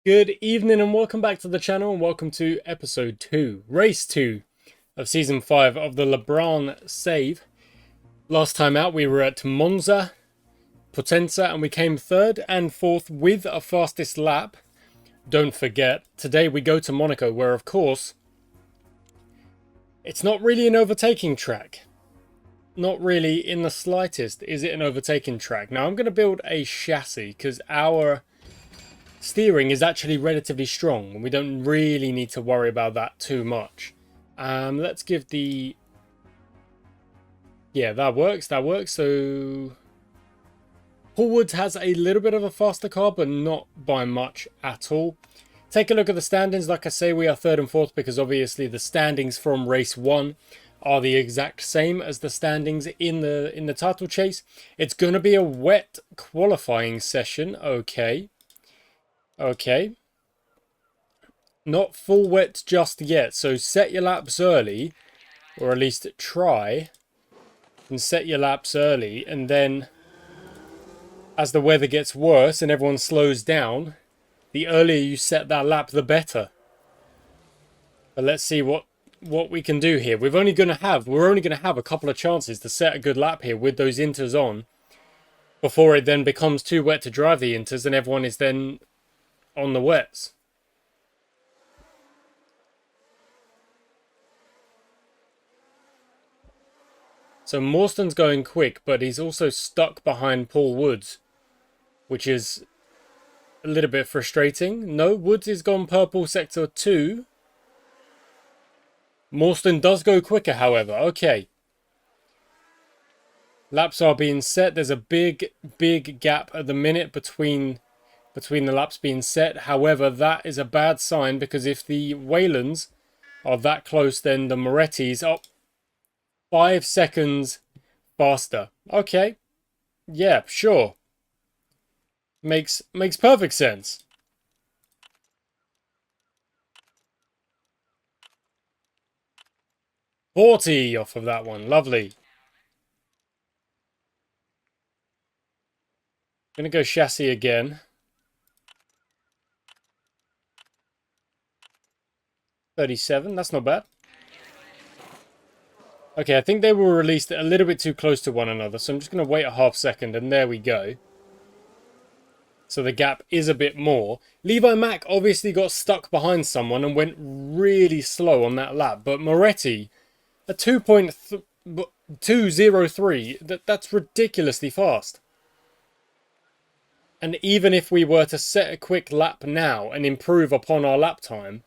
Good evening and welcome back to the channel and welcome to episode 2, race 2 of season 5 of the LaBrahn save. Last time out we were at Monza, Potenza, and we came 3rd and 4th with a fastest lap. Don't forget, today we go to Monaco where of course it's not really an overtaking track. Not really in the slightest is it an overtaking track. Now I'm going to build a chassis because our steering is actually relatively strong and we don't really need to worry about that too much. Let's give the... Yeah, that works. So Paul Woods has a little bit of a faster car, but not by much at all. Take a look at the standings. Like I say, we are 3rd and 4th because obviously the standings from race 1 are the exact same as the standings in the title chase. It's going to be a wet qualifying session. Okay. Not full wet just yet, so set your laps early, or at least try and set your laps early, and then as the weather gets worse and everyone slows down, the earlier you set that lap, the better. But let's see what we can do here. We're only going to have a couple of chances to set a good lap here with those inters on, before it then becomes too wet to drive the inters and everyone is then on the wets. So Morston's going quick, but he's also stuck behind Paul Woods, which is a little bit frustrating. No, Woods is gone purple sector 2. Morston does go quicker, however. Okay. Laps are being set. There's a big gap at the minute between the laps being set. However, that is a bad sign because if the Waylands are that close, then the Morettis are 5 seconds faster. Okay. Yeah, sure. Makes perfect sense. $40 off of that one. Lovely. Gonna go chassis again. 37. That's not bad. Okay, I think they were released a little bit too close to one another, so I'm just going to wait a half second, and there we go. So the gap is a bit more. Levi Mack obviously got stuck behind someone and went really slow on that lap, but Moretti, a 2.203, that's ridiculously fast. And even if we were to set a quick lap now and improve upon our lap time,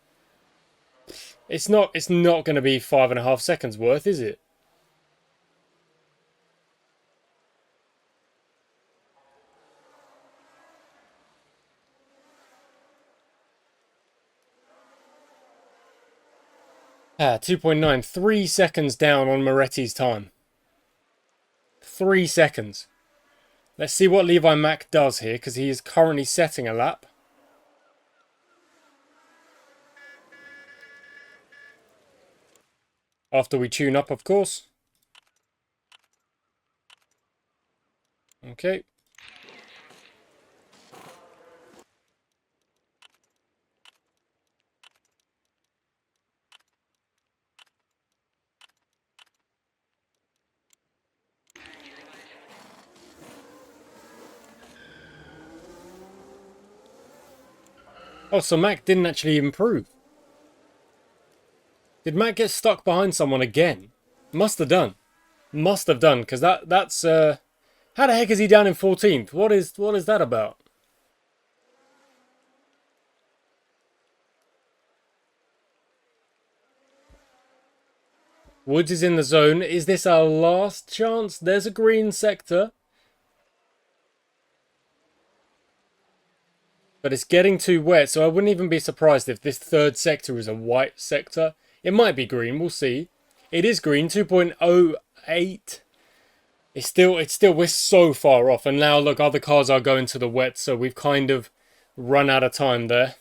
it's not going to be 5.5 seconds worth, is it? Ah, 2.9. 3 seconds down on Moretti's time. 3 seconds. Let's see what Levi Mack does here, because he is currently setting a lap. After we tune up, of course. Okay. Oh, so Mack didn't actually improve. Did Mack get stuck behind someone again? Must have done. Must have done, because that's how the heck is he down in 14th? What is that about? Woods is in the zone. Is this our last chance? There's a green sector. But it's getting too wet, so I wouldn't even be surprised if this 3rd sector is a white sector. It might be green, we'll see. It is green, 2.08. It's still, we're so far off. And now, look, other cars are going to the wet, so we've kind of run out of time there.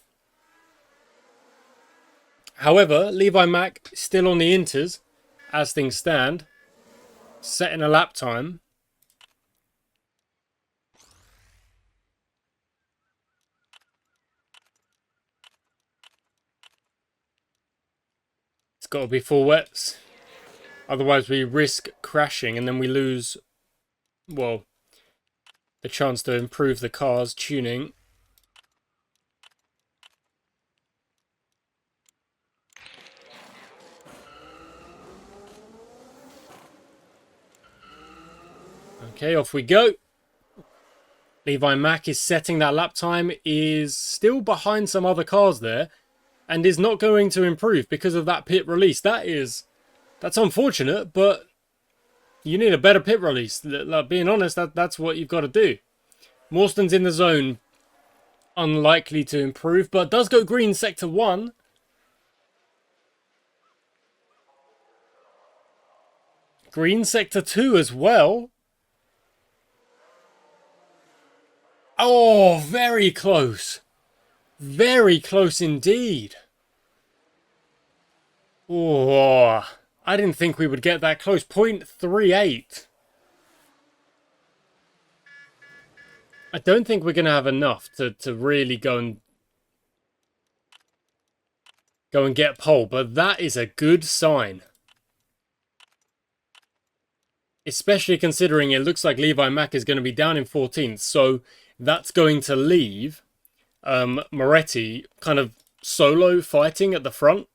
However, Levi Mack still on the inters, as things stand. Setting a lap time. got to be full wets. Otherwise we risk crashing and then we lose, well, the chance to improve the car's tuning. Okay, off we go. Levi Mack is setting that lap time, is still behind some other cars there, and is not going to improve because of that pit release. That's unfortunate, but you need a better pit release. Like, being honest, that's what you've got to do. Morston's in the zone, unlikely to improve, but does go green sector 1. Green sector 2 as well. Oh, very close. Very close indeed. Oh, I didn't think we would get that close. 0.38. I don't think we're going to have enough to really go and get pole, but that is a good sign. Especially considering it looks like Levi Mack is going to be down in 14th, so that's going to leave Moretti kind of solo fighting at the front.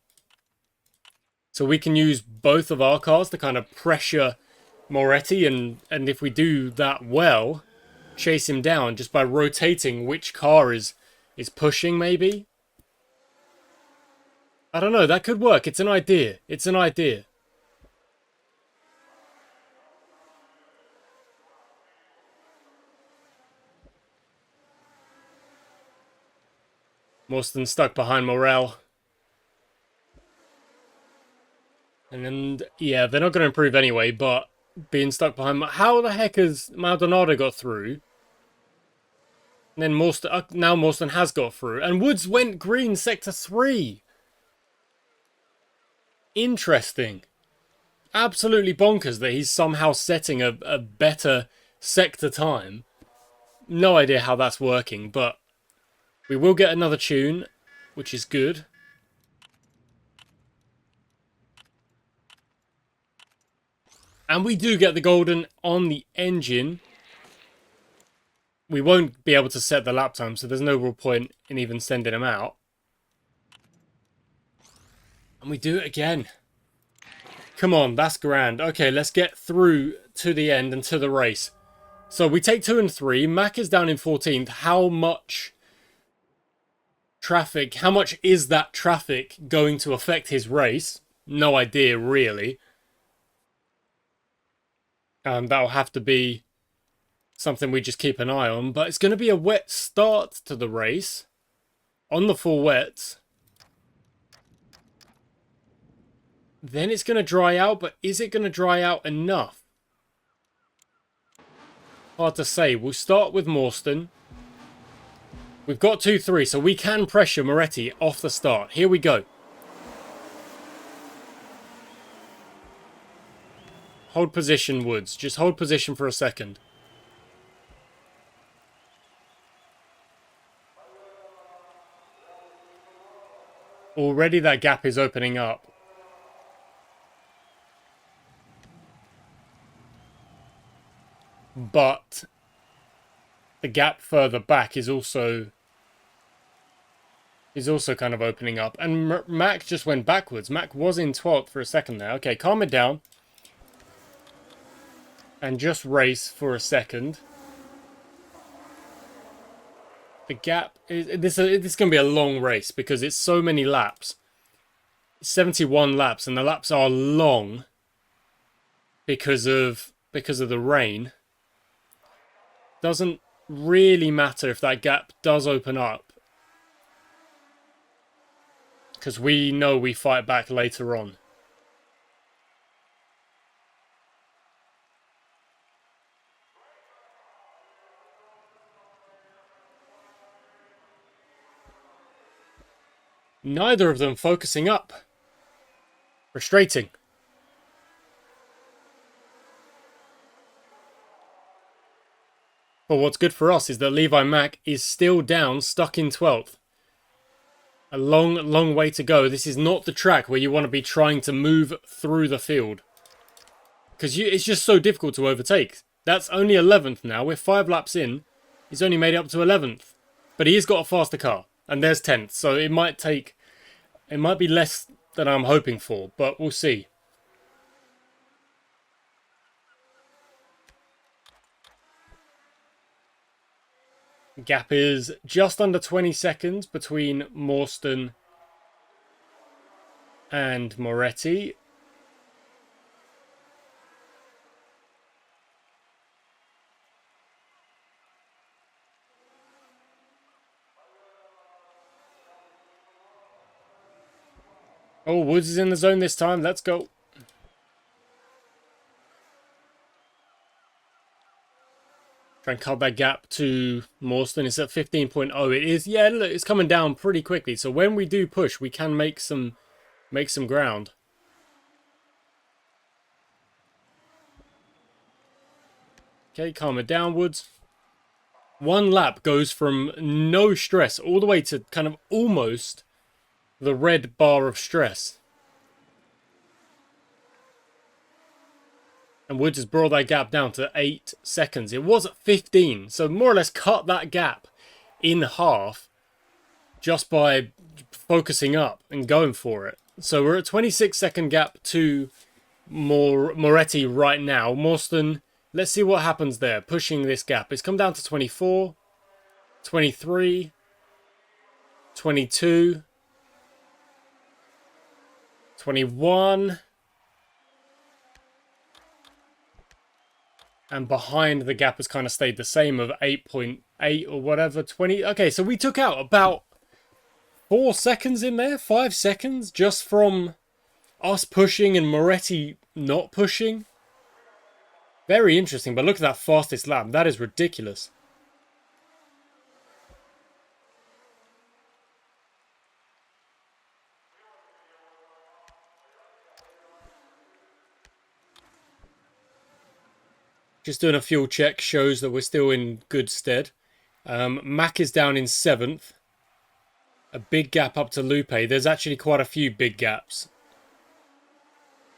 So we can use both of our cars to kind of pressure Moretti, and if we do that well, chase him down just by rotating which car is pushing, maybe. I don't know, that could work. It's an idea. It's an idea. Morstan stuck behind Morel. And yeah, they're not going to improve anyway, but being stuck behind... How the heck has Maldonado got through? And then Morstan... now Morstan has got through. And Woods went green sector 3. Interesting. Absolutely bonkers that he's somehow setting a better sector time. No idea how that's working, but we will get another tune, which is good. And we do get the golden on the engine. We won't be able to set the lap time, so there's no real point in even sending him out. And we do it again. Come on, that's grand. Okay, let's get through to the end and to the race. So we take 2 and 3. Mack is down in 14th. How much traffic, how much is that traffic going to affect his race? No idea, really. That'll have to be something we just keep an eye on. But it's going to be a wet start to the race. On the full wets. Then it's going to dry out, but is it going to dry out enough? Hard to say. We'll start with Morstan. We've got 2-3, so we can pressure Moretti off the start. Here we go. Hold position, Woods. Just hold position for a second. Already that gap is opening up. But the gap further back is also kind of opening up. And Mack just went backwards. Mack was in 12th for a second there. Okay, calm it down. And just race for a second. The gap is this is going to be a long race because it's so many laps. 71 laps, and the laps are long because of the rain. Doesn't really matter if that gap does open up, because we know we fight back later on. Neither of them focusing up. Frustrating. But what's good for us is that Levi Mack is still down, stuck in 12th. A long, long way to go. This is not the track where you want to be trying to move through the field. Because it's just so difficult to overtake. That's only 11th now. We're 5 laps in. He's only made it up to 11th. But he has got a faster car. And there's 10th. So it might take... It might be less than I'm hoping for. But we'll see. Gap is just under 20 seconds between Morstan and Moretti. Oh, Woods is in the zone this time. Let's go. Try and cut that gap to Morstan. It's at 15.0. It is, yeah, look, it's coming down pretty quickly. So when we do push, we can make some ground. Okay, calm it down, Woods. One lap goes from no stress all the way to kind of almost the red bar of stress. And Woods has brought that gap down to 8 seconds. It was at 15, so more or less cut that gap in half just by focusing up and going for it. So we're at 26-second gap to Moretti right now. Morstan, let's see what happens there, pushing this gap. It's come down to 24, 23, 22, 21... And behind, the gap has kind of stayed the same of 8.8 or whatever, 20. Okay, so we took out about 4 seconds in there, 5 seconds, just from us pushing and Moretti not pushing. Very interesting, but look at that fastest lap. That is ridiculous. Just doing a fuel check shows that we're still in good stead. Mac is down in 7th. A big gap up to Lupe. There's actually quite a few big gaps.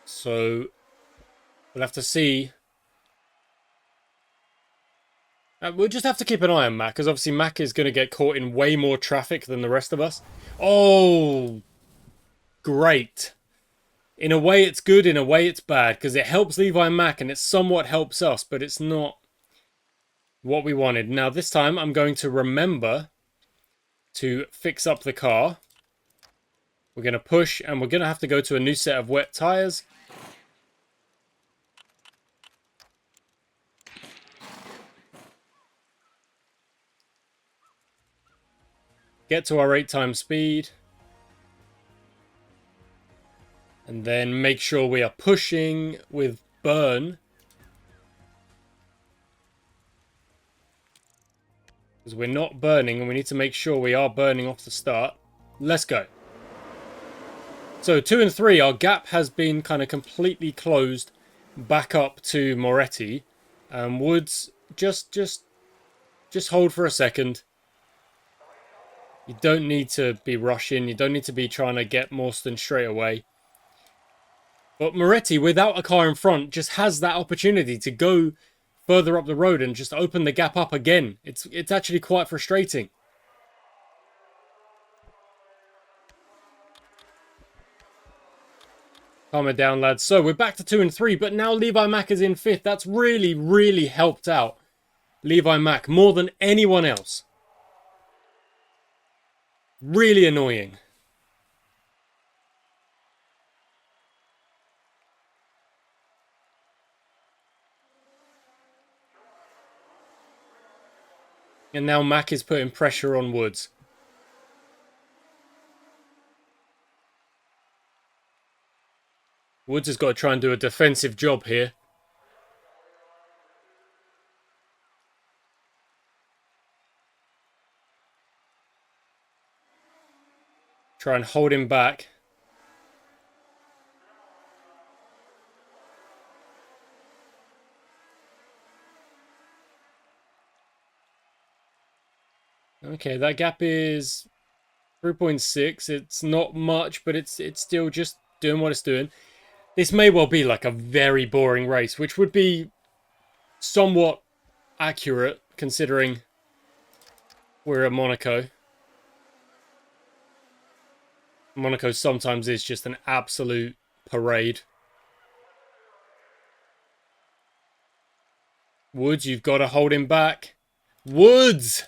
So we'll have to see. We'll just have to keep an eye on Mac, because obviously Mac is going to get caught in way more traffic than the rest of us. Oh, great. In a way it's good, in a way it's bad, because it helps Levi Mack and it somewhat helps us, but it's not what we wanted. Now this time I'm going to remember to fix up the car. We're going to push and we're going to have to go to a new set of wet tyres. Get to our 8 times speed. And then make sure we are pushing with burn. Because we're not burning and we need to make sure we are burning off the start. Let's go. So 2 and 3, our gap has been kind of completely closed back up to Moretti. Woods, just hold for a second. You don't need to be rushing. You don't need to be trying to get Morstan straight away. But Moretti, without a car in front, just has that opportunity to go further up the road and just open the gap up again. It's actually quite frustrating. Calm it down, lads. So we're back to 2 and 3, but now Levi Mack is in 5th. That's really, really helped out Levi Mack more than anyone else. Really annoying. And now Mack is putting pressure on Woods. Woods has got to try and do a defensive job here. Try and hold him back. Okay, that gap is 3.6. It's not much, but it's still just doing what it's doing. This may well be like a very boring race, which would be somewhat accurate considering we're at Monaco. Monaco sometimes is just an absolute parade. Woods, you've got to hold him back. Woods!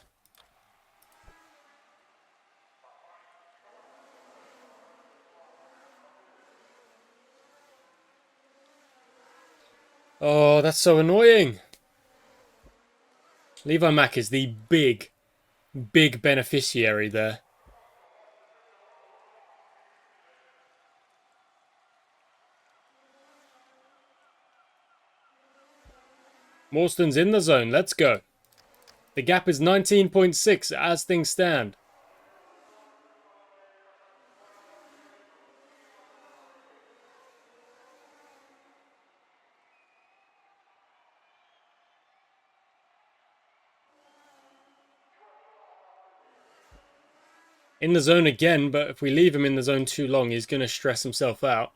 Oh, that's so annoying. Levi Mack is the big beneficiary there. Morston's in the zone. Let's go. The gap is 19.6 as things stand. In the zone again, but if we leave him in the zone too long, he's going to stress himself out.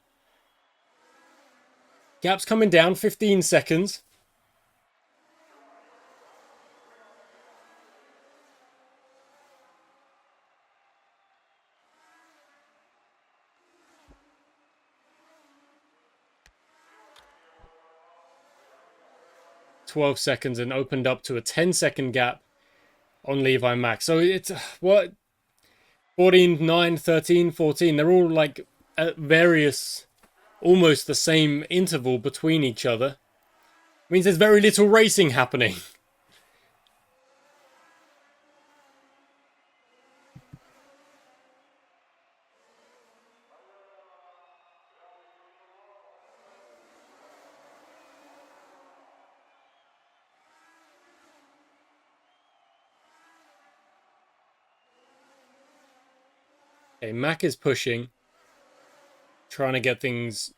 Gap's coming down, 15 seconds. .12 seconds and opened up to a 10-second gap on Levi Mack. So it's, what? 14, 9, 13, 14. They're all like at various, almost the same interval between each other. Means there's very little racing happening. Okay, Mack is pushing, trying to get things,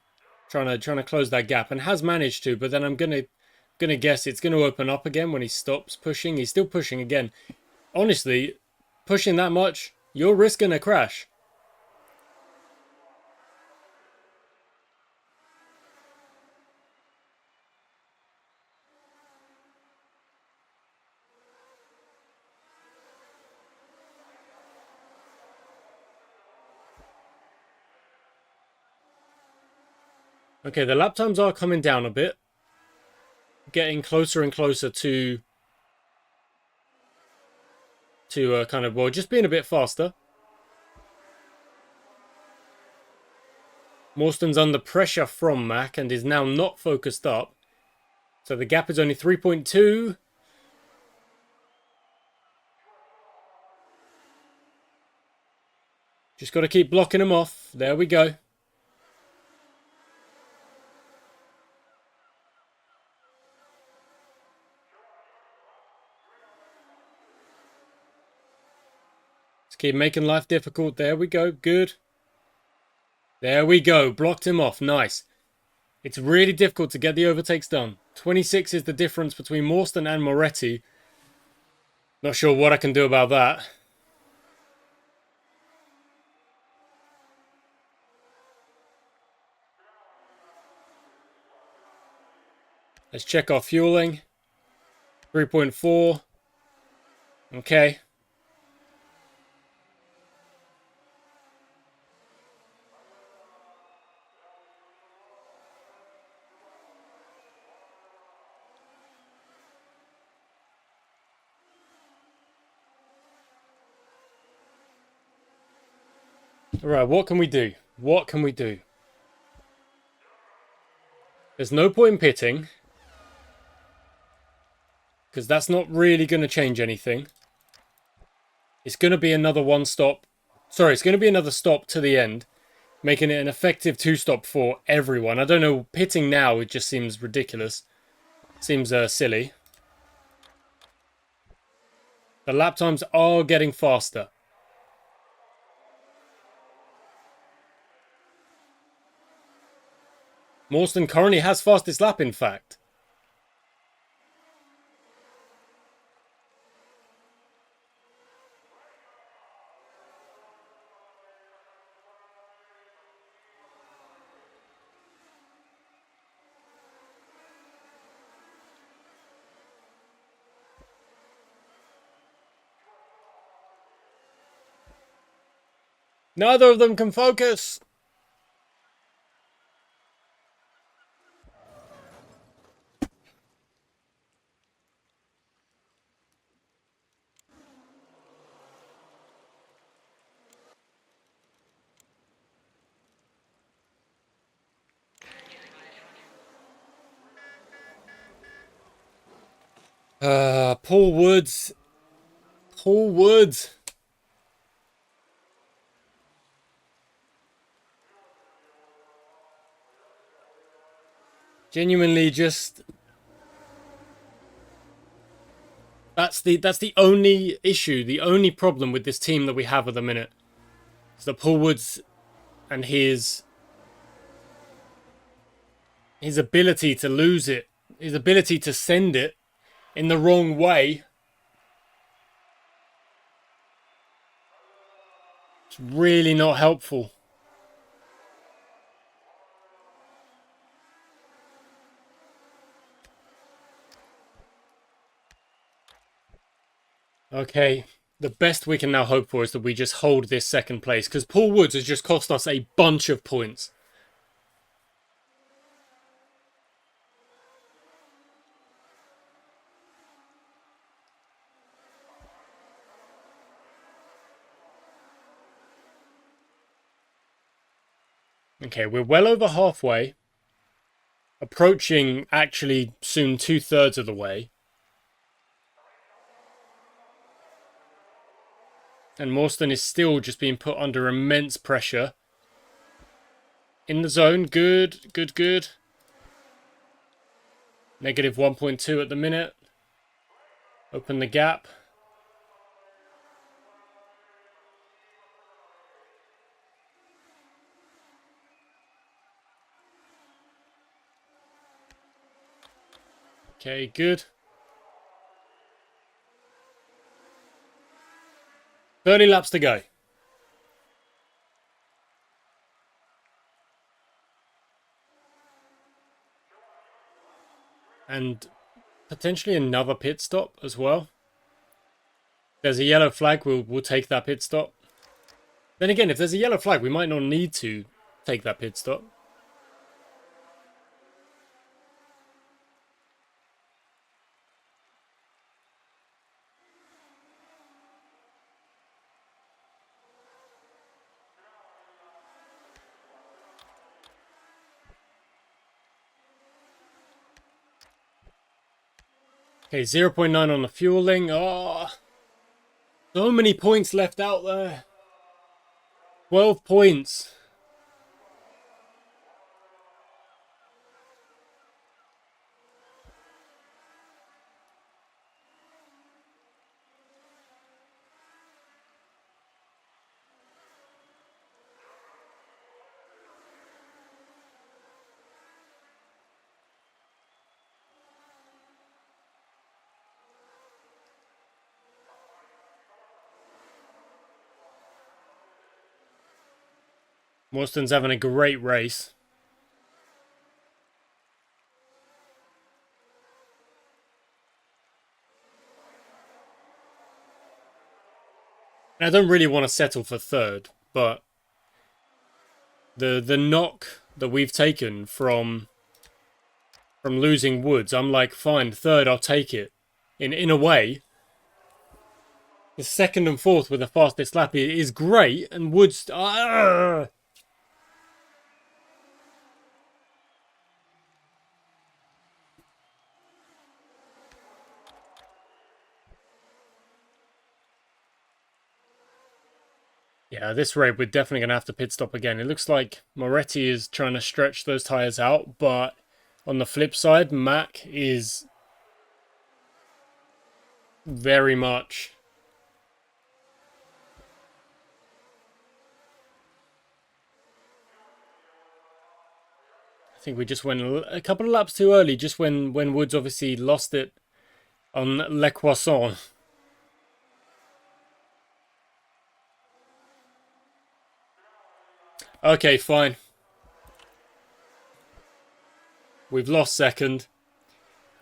trying to close that gap, and has managed to. But then I'm gonna guess it's gonna open up again when he stops pushing. He's still pushing again. Honestly, pushing that much, you're risking a crash. Okay, the lap times are coming down a bit. Getting closer and closer to kind of, well, just being a bit faster. Morston's under pressure from Mack and is now not focused up. So the gap is only 3.2. Just got to keep blocking him off. There we go. Keep making life difficult. There we go. Good. There we go. Blocked him off. Nice. It's really difficult to get the overtakes done. 26 is the difference between Morston and Moretti. Not sure what I can do about that. Let's check our fueling. 3.4. Okay. Alright, what can we do? What can we do? There's no point in pitting, because that's not really going to change anything. It's going to be another one stop. Sorry, it's going to be another stop to the end, making it an effective two-stop for everyone. I don't know, pitting now, it just seems ridiculous. Seems silly. The lap times are getting faster. Morston currently has fastest lap, in fact. Neither of them can focus. Paul Woods. Paul Woods. Genuinely just... That's the only issue, the only problem with this team that we have at the minute. Is that Paul Woods and his ability to lose it, his ability to send it in the wrong way. It's really not helpful. Okay, the best we can now hope for is that we just hold this second place, because Paul Woods has just cost us a bunch of points. Okay, we're well over halfway. Approaching actually soon 2/3 of the way. And Morstan is still just being put under immense pressure. In the zone, good, good, good. Negative 1.2 at the minute. Open the gap. Okay, good. 30 laps to go. And potentially another pit stop as well. There's a yellow flag, we'll take that pit stop. Then again, if there's a yellow flag, we might not need to take that pit stop. Okay, 0.9 on the fueling. Oh, so many points left out there. 12 points. Morstan's having a great race. I don't really want to settle for third, but the knock that we've taken from losing Woods, I'm like, fine, third, I'll take it. In a way, the second and fourth with the fastest lap is great, and Woods... Yeah, this rate, we're definitely going to have to pit stop again. It looks like Moretti is trying to stretch those tyres out, but on the flip side, Mac is very much... I think we just went a couple of laps too early, just when Woods obviously lost it on Le Croissant. Okay, fine. We've lost second.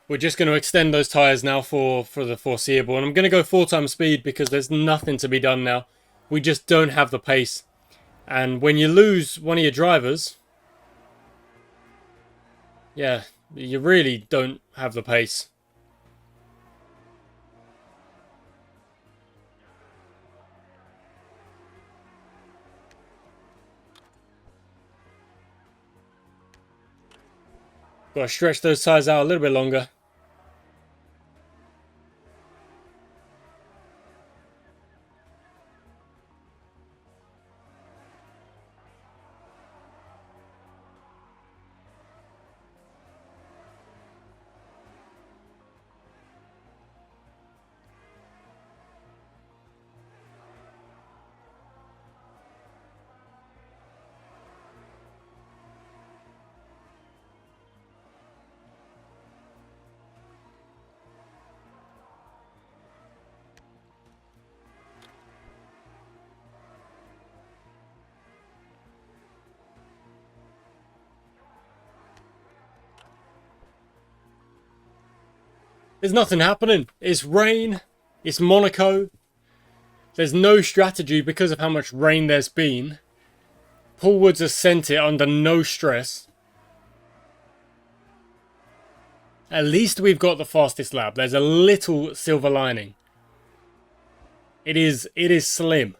We're just going to extend those tyres now for the foreseeable. And I'm going to go 4 times speed because there's nothing to be done now. We just don't have the pace. And when you lose one of your drivers, yeah, you really don't have the pace. Got to stretch those tyres out a little bit longer. There's nothing happening. It's rain. It's Monaco. There's no strategy because of how much rain there's been. Paul Woods has sent it under no stress. At least we've got the fastest lap. There's a little silver lining. It is slim.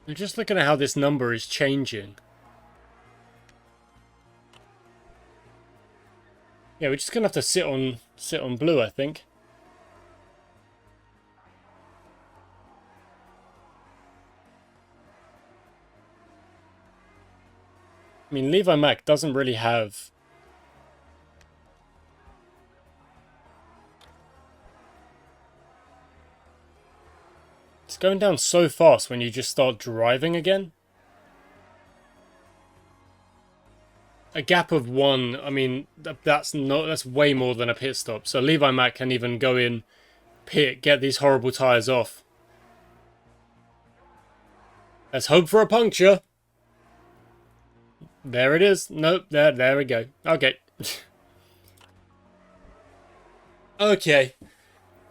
I'm just looking at how this number is changing. Yeah, we're just gonna have to sit on blue, I think. I mean, Levi Mack doesn't really have... It's going down so fast when you just start driving again. A gap of 1, I mean, that's way more than a pit stop. So Levi Mack can even go in, pit, get these horrible tyres off. Let's hope for a puncture. There it is. Nope, there we go. Okay. Okay.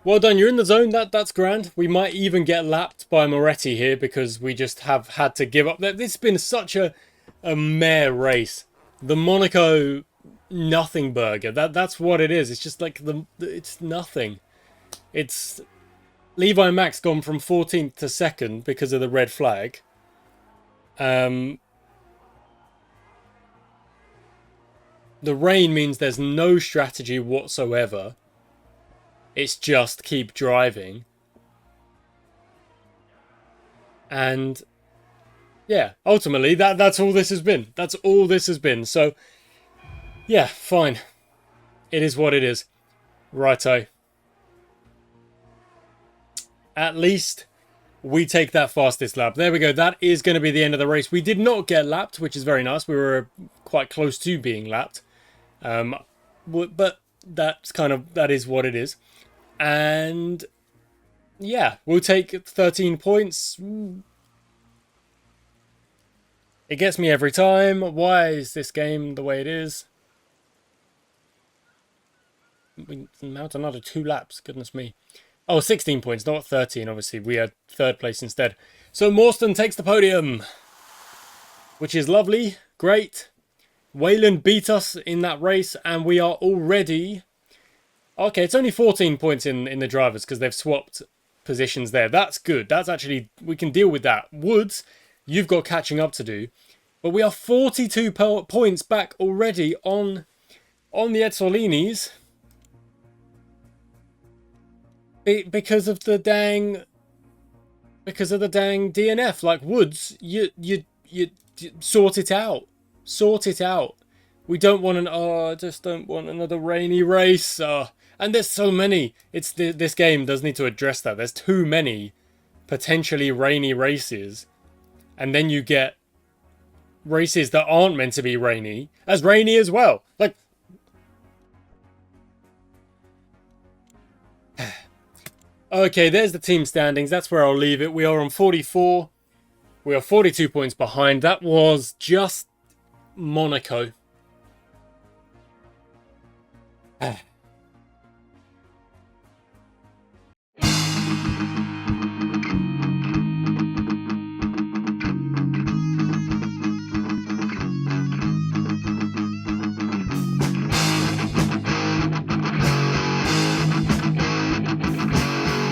Well done, you're in the zone. That's grand. We might even get lapped by Moretti here because we just have had to give up. This has been such a meh race. The Monaco nothing burger. That's what it is. It's just like it's nothing. It's Levi Mack's gone from 14th to 2nd because of the red flag. The rain means there's no strategy whatsoever. It's just keep driving. And yeah, ultimately that's all this has been. That's all this has been. So yeah, fine. It is what it is. Righto. At least we take that fastest lap. There we go. That is going to be the end of the race. We did not get lapped, which is very nice. We were quite close to being lapped. But that is what it is. And yeah, we'll take 13 points. It gets me every time. Why is this game the way it is? We mount another 2 laps. Goodness me. Oh, 16 points, not 13, obviously. We had 3rd place instead. So Morstan takes the podium, which is lovely. Great. Wayland beat us in that race, and we are already... Okay, it's only 14 points in the drivers because they've swapped positions there. That's good. That's actually... We can deal with that. Woods, you've got catching up to do. But we are 42 points back already on the Edsolinis. Because of the dang DNF. Like, Woods, you sort it out. Sort it out. We don't want I just don't want another rainy race. And there's so many. This game does need to address that. There's too many potentially rainy races. And then you get races that aren't meant to be rainy as rainy as well. Like, okay, there's the team standings. That's where I'll leave it. We are on 44. We are 42 points behind. That was just Monaco.